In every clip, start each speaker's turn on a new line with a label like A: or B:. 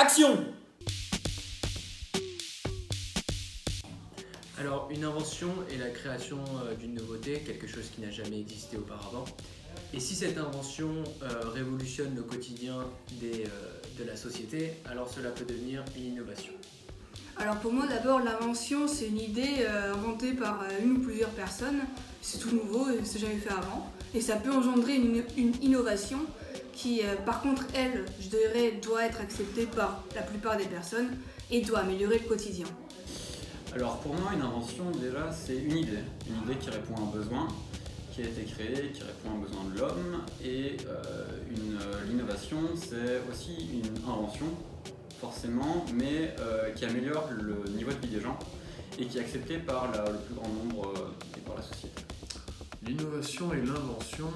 A: Action!
B: Alors, une invention est la création d'une nouveauté, quelque chose qui n'a jamais existé auparavant. Et si cette invention révolutionne le quotidien de la société, alors cela peut devenir une innovation.
C: Alors pour moi d'abord l'invention c'est une idée inventée par une ou plusieurs personnes, c'est tout nouveau et c'est jamais fait avant et ça peut engendrer une innovation qui par contre elle je dirais doit être acceptée par la plupart des personnes et doit améliorer le quotidien.
D: Alors pour moi, une invention, déjà, c'est une idée qui répond à un besoin, qui a été créée, qui répond à un besoin de l'homme. Et l'innovation, c'est aussi une invention, forcément, mais qui améliore le niveau de vie des gens et qui est acceptée par le plus grand nombre et par la société.
E: L'innovation et l'invention,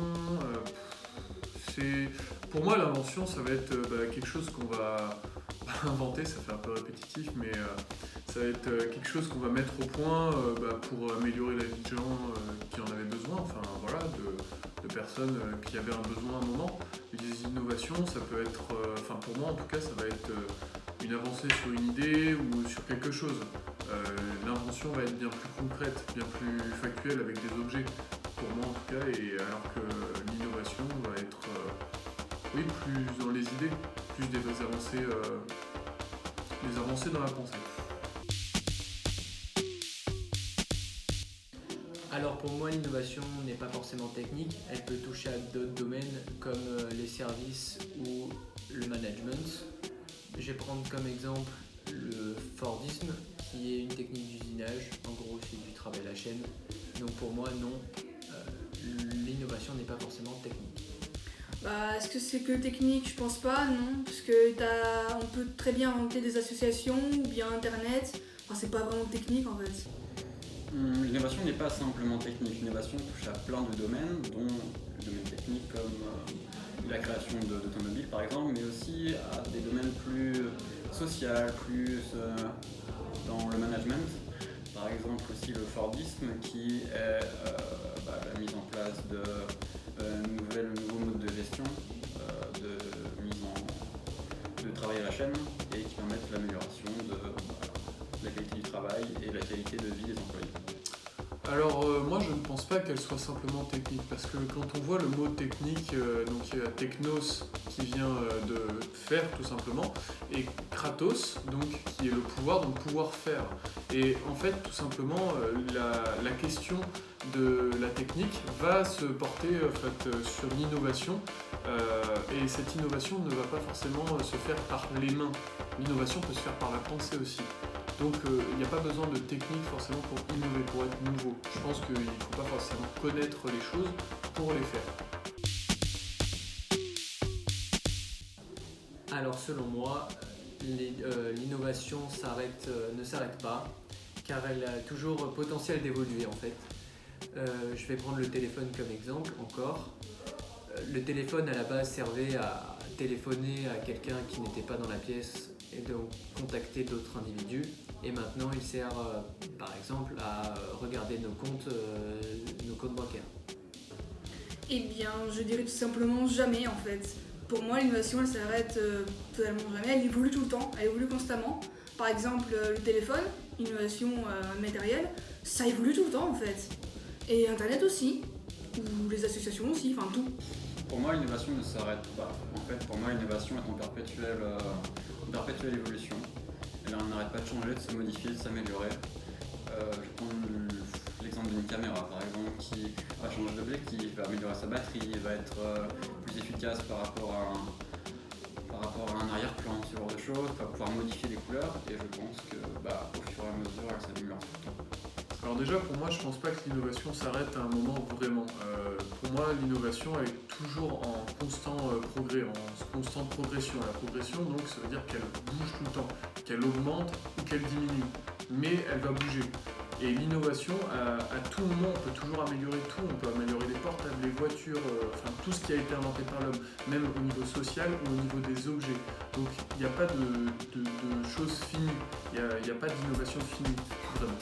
E: pour moi l'invention ça va être quelque chose qu'on va inventer, ça fait un peu répétitif, mais ça va être quelque chose qu'on va mettre au point pour améliorer la vie de gens qui en avaient besoin, enfin voilà, de personnes qui avaient un besoin à un moment. Et des innovations, ça peut être, pour moi en tout cas, ça va être une avancée sur une idée ou sur quelque chose. L'invention va être bien plus concrète, bien plus factuelle avec des objets, pour moi en tout cas, et alors que l'innovation va être plus dans les idées, plus des avancées dans la pensée.
B: Alors pour moi, l'innovation n'est pas forcément technique, elle peut toucher à d'autres domaines comme les services ou le management. Je vais prendre comme exemple le Fordisme, qui est une technique d'usinage. En gros, c'est du travail à la chaîne. Donc pour moi, non, l'innovation n'est pas forcément technique.
C: Est-ce que c'est que technique? Je pense pas, non, parce que on peut très bien inventer des associations ou bien internet, c'est pas vraiment technique en fait.
D: L'innovation n'est pas simplement technique, l'innovation touche à plein de domaines, dont le domaine technique comme la création d'automobiles par exemple, mais aussi à des domaines plus sociaux, plus dans le management. Par exemple aussi le Fordisme qui est la mise en place de nouveaux modes de gestion, de travail à la chaîne et qui permettent l'amélioration de la qualité du travail et la qualité de vie des employés.
E: Alors moi je ne pense pas qu'elle soit simplement technique, parce que quand on voit le mot technique, donc il y a technos qui vient de faire tout simplement, et kratos donc qui est le pouvoir, donc pouvoir faire. Et en fait tout simplement la question de la technique va se porter sur l'innovation, et cette innovation ne va pas forcément se faire par les mains. L'innovation peut se faire par la pensée aussi. Donc il n'y a pas besoin de technique forcément pour innover, pour être nouveau. Je pense qu'il ne faut pas forcément connaître les choses pour les faire.
B: Alors selon moi, l'innovation ne s'arrête pas, car elle a toujours potentiel d'évoluer en fait. Je vais prendre le téléphone comme exemple encore. Le téléphone à la base servait à téléphoner à quelqu'un qui n'était pas dans la pièce et donc contacter d'autres individus. Et maintenant il sert par exemple à regarder nos comptes bancaires.
C: Eh bien je dirais tout simplement jamais en fait. Pour moi l'innovation elle s'arrête totalement jamais, elle évolue tout le temps, elle évolue constamment. Par exemple le téléphone, innovation matérielle, ça évolue tout le temps en fait. Et internet aussi, ou les associations aussi, enfin tout.
D: Pour moi, l'innovation ne s'arrête pas. En fait, pour moi, l'innovation est en perpétuelle évolution. Elle n'arrête pas de changer, de se modifier, de s'améliorer. Je prends l'exemple d'une caméra, par exemple, qui va changer d'objectif, va améliorer sa batterie, va être plus efficace par rapport à un arrière-plan, ce genre de choses, va pouvoir modifier les couleurs. Et je pense que, au fur et à mesure, elle s'améliore tout le temps.
E: Alors déjà pour moi je pense pas que l'innovation s'arrête à un moment vraiment. Pour moi l'innovation elle est toujours en constant progrès, en constante progression. La progression donc ça veut dire qu'elle bouge tout le temps, qu'elle augmente ou qu'elle diminue, mais elle va bouger. Et l'innovation, à tout moment, on peut toujours améliorer tout. On peut améliorer les portables, les voitures, tout ce qui a été inventé par l'homme, même au niveau social ou au niveau des objets. Donc il n'y a pas de choses finies, il n'y a pas d'innovation finie, vraiment.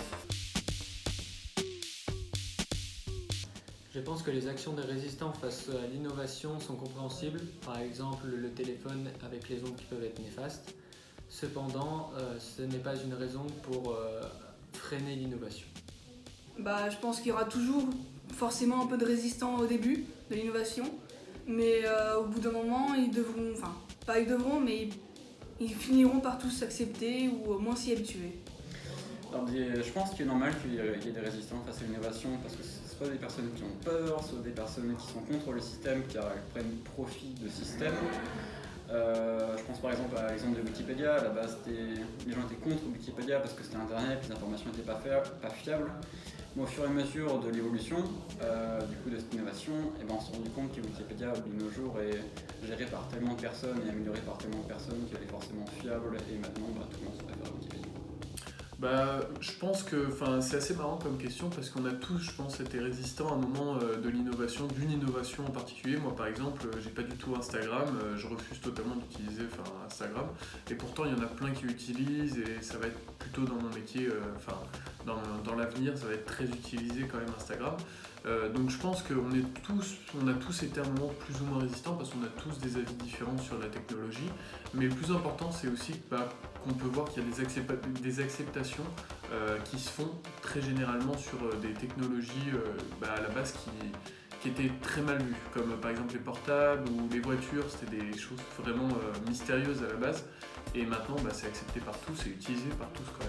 B: Je pense que les actions des résistants face à l'innovation sont compréhensibles. Par exemple, le téléphone avec les ondes qui peuvent être néfastes. Cependant, ce n'est pas une raison pour freiner l'innovation.
C: Bah, je pense qu'il y aura toujours forcément un peu de résistants au début de l'innovation, mais au bout d'un moment, ils devront, enfin, pas ils devront, mais ils finiront par tous s'accepter ou au moins s'y habituer.
D: Alors, je pense qu'il est normal qu'il y ait des résistants face à l'innovation parce que c'est soit des personnes qui ont peur, soit des personnes qui sont contre le système, qui prennent profit de système. Je pense par exemple à l'exemple de Wikipédia. À la base, les gens étaient contre Wikipédia parce que c'était Internet, les informations n'étaient pas fiables. Mais au fur et à mesure de l'évolution du coup de cette innovation, on s'est rendu compte que Wikipédia de nos jours est géré par tellement de personnes et amélioré par tellement de personnes qu'elle est forcément fiable et maintenant tout le monde se préfère Wikipédia.
E: Je pense que c'est assez marrant comme question parce qu'on a tous, je pense, été résistants à un moment de l'innovation, d'une innovation en particulier. Moi, par exemple, j'ai pas du tout Instagram, je refuse totalement d'utiliser Instagram. Et pourtant, il y en a plein qui l'utilisent et ça va être plutôt dans mon métier, dans l'avenir, ça va être très utilisé quand même Instagram. Donc je pense qu'on a tous été à un moment plus ou moins résistants parce qu'on a tous des avis différents sur la technologie. Mais le plus important, c'est aussi qu'on peut voir qu'il y a des acceptations qui se font très généralement sur des technologies à la base qui étaient très mal vues, comme par exemple les portables ou les voitures. C'était des choses vraiment mystérieuses à la base. Et maintenant, c'est accepté par tous et utilisé par tous, quoi.